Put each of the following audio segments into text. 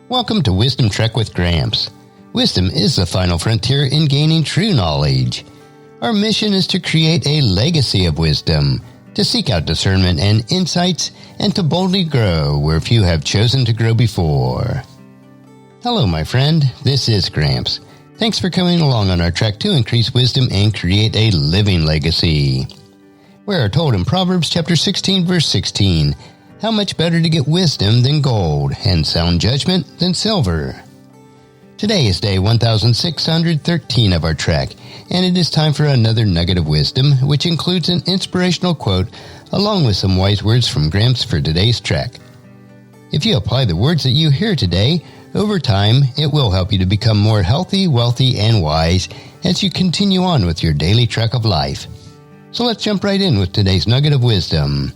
Welcome to Wisdom Trek with Gramps. Wisdom is the final frontier in gaining true knowledge. Our mission is to create a legacy of wisdom, to seek out discernment and insights, and to boldly grow where few have chosen to grow before. Hello, my friend. This is Gramps. Thanks for coming along on our trek to increase wisdom and create a living legacy. We are told in Proverbs chapter 16, verse 16, how much better to get wisdom than gold, and sound judgment than silver. Today is day 1613 of our trek, and it is time for another nugget of wisdom, which includes an inspirational quote, along with some wise words from Gramps for today's trek. If you apply the words that you hear today, over time, it will help you to become more healthy, wealthy, and wise as you continue on with your daily trek of life. So let's jump right in with today's nugget of wisdom.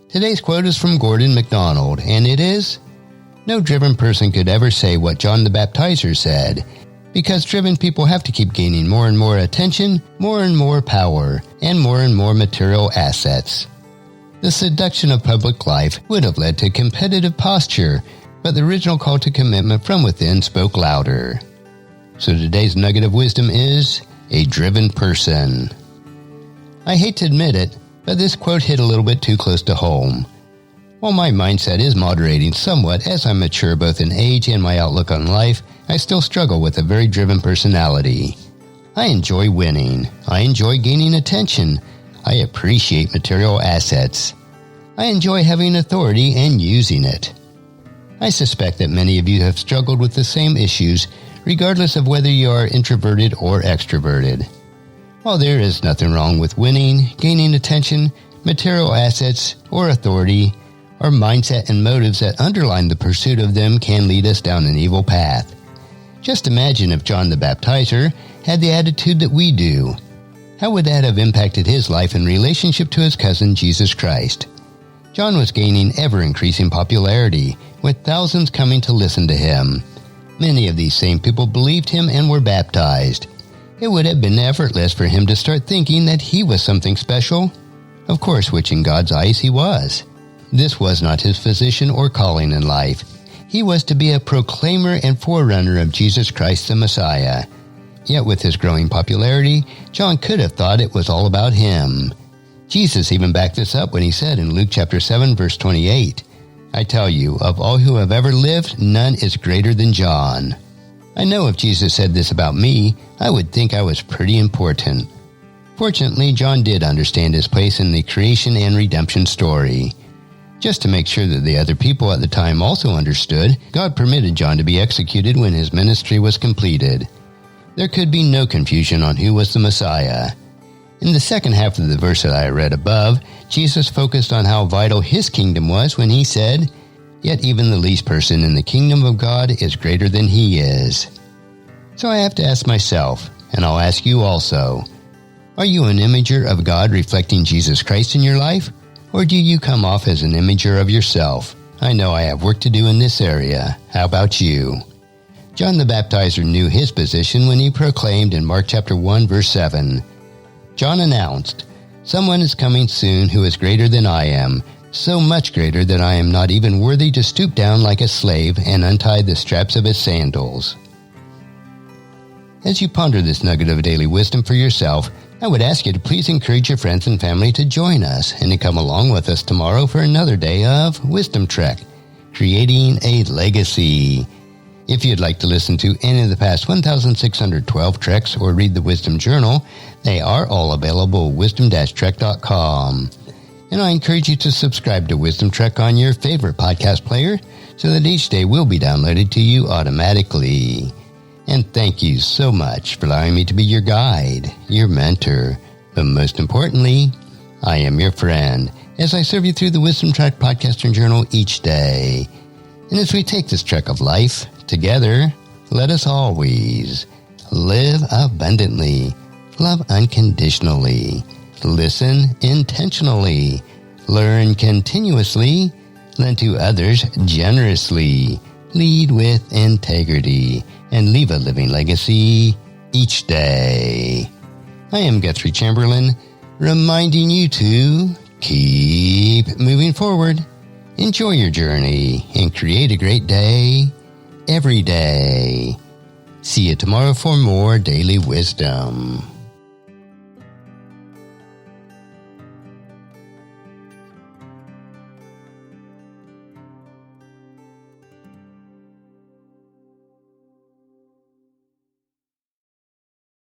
Today's quote is from Gordon McDonald, and it is, "No driven person could ever say what John the Baptiser said, because driven people have to keep gaining more and more attention, more and more power, and more material assets. The seduction of public life would have led to competitive posture, but the original call to commitment from within spoke louder." So today's nugget of wisdom is, a driven person. I hate to admit it, but this quote hit a little bit too close to home. While my mindset is moderating somewhat as I mature both in age and my outlook on life, I still struggle with a very driven personality. I enjoy winning. I enjoy gaining attention. I appreciate material assets. I enjoy having authority and using it. I suspect that many of you have struggled with the same issues, regardless of whether you are introverted or extroverted. While there is nothing wrong with winning, gaining attention, material assets, or authority, our mindset and motives that underline the pursuit of them can lead us down an evil path. Just imagine if John the Baptiser had the attitude that we do. How would that have impacted his life in relationship to his cousin Jesus Christ? John was gaining ever-increasing popularity, with thousands coming to listen to him. Many of these same people believed him and were baptized. It would have been effortless for him to start thinking that he was something special. Of course, which in God's eyes he was. This was not his position or calling in life. He was to be a proclaimer and forerunner of Jesus Christ the Messiah. Yet with his growing popularity, John could have thought it was all about him. Jesus even backed this up when he said in Luke chapter 7, verse 28, "I tell you, of all who have ever lived, none is greater than John." I know if Jesus said this about me, I would think I was pretty important. Fortunately, John did understand his place in the creation and redemption story. Just to make sure that the other people at the time also understood, God permitted John to be executed when his ministry was completed. There could be no confusion on who was the Messiah. In the second half of the verse that I read above, Jesus focused on how vital his kingdom was when he said, "Yet even the least person in the kingdom of God is greater than he is." So I have to ask myself, and I'll ask you also, are you an imager of God reflecting Jesus Christ in your life? Or do you come off as an imager of yourself? I know I have work to do in this area. How about you? John the Baptiser knew his position when he proclaimed in Mark chapter 1, verse 7, John announced, "Someone is coming soon who is greater than I am, so much greater that I am not even worthy to stoop down like a slave and untie the straps of his sandals." As you ponder this nugget of daily wisdom for yourself, I would ask you to please encourage your friends and family to join us and to come along with us tomorrow for another day of Wisdom Trek, creating a legacy. If you'd like to listen to any of the past 1,612 treks or read the Wisdom Journal, they are all available at wisdom-trek.com. And I encourage you to subscribe to Wisdom Trek on your favorite podcast player so that each day will be downloaded to you automatically. And thank you so much for allowing me to be your guide, your mentor, but most importantly, I am your friend as I serve you through the Wisdom Trek podcast and journal each day. And as we take this trek of life together, let us always live abundantly, love unconditionally, listen intentionally, learn continuously, lend to others generously, lead with integrity, and leave a living legacy each day. I am Guthrie Chamberlain, reminding you to keep moving forward, enjoy your journey, and create a great day every day. See you tomorrow for more daily wisdom.